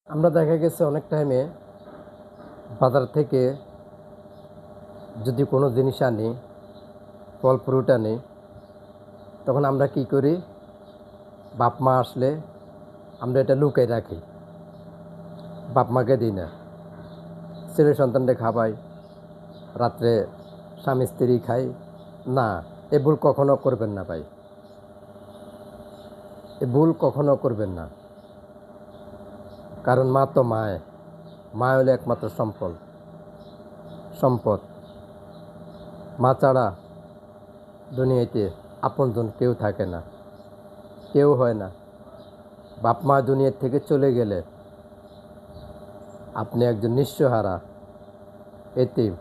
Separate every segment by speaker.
Speaker 1: আমরা দেখা গেছে অনেক টাইমে বাজার থেকে যদি কোনো জিনিস আনি, ফল ফ্রুট আনি, তখন আমরা কি করি? বাপ মা আসলে আমরা এটা লুকাই রাখি, বাপ মাকে দিই না। ছেলে সন্তানদের খাওয়াই, রাত্রে স্বামী স্ত্রী খাই না। এ ভুল কখনো করবেন না ভাই, এ ভুল কখনো করবেন না। কারণ মা তো মায়, মা হলো একমাত্র সম্পদ। মা ছাড়া দুনিয়াতে আপনজন কেউ থাকে না, কেউ হয় না। বাপ মা দুনিয়ার থেকে চলে গেলে আপনি একজন নিঃস্বহারা এতিম।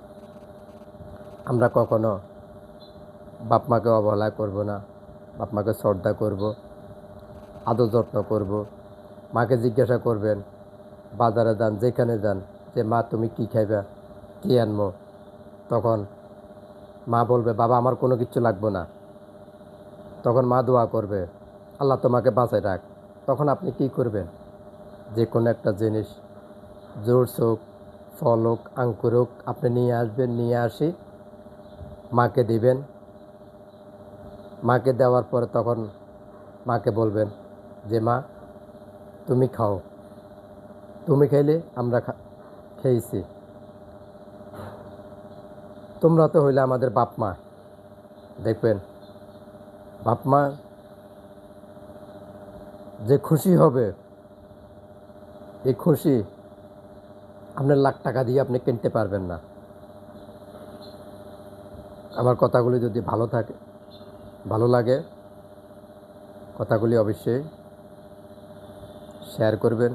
Speaker 1: আমরা কখনো বাপ মাকে অবহেলা করব না, বাপ মাকে শ্রদ্ধা করব, আদর যত্ন করব। মাকে জিজ্ঞাসা করবেন, বাজারে যান, যেখানে যান, যে মা তুমি কী খাইবা, কী আনবো? তখন মা বলবে, বাবা আমার কোনো কিচ্ছু লাগবে না। তখন মা দোয়া করবে, আল্লাহ তোমাকে বাঁচায় রাখ। তখন আপনি কি করবেন? যে কোনো একটা জিনিস, জুস হোক, ফল হোক, আঙ্কুর হোক, আপনি নিয়ে আসবেন, নিয়ে আসি মাকে দিবেন। মাকে দেওয়ার পরে তখন মাকে বলবেন যে মা তুমি খাও, তুমি খাইলে আমরা খেয়েছি, তোমরা তো হইলে আমাদের বাপ মা। দেখবেন বাপ মা যে খুশি হবে, এই খুশি আপনার লাখ টাকা দিয়ে আপনি কিনতে পারবেন না। আমার কথাগুলি যদি ভালো লাগে, কথাগুলি অবশ্যই শেয়ার করবেন।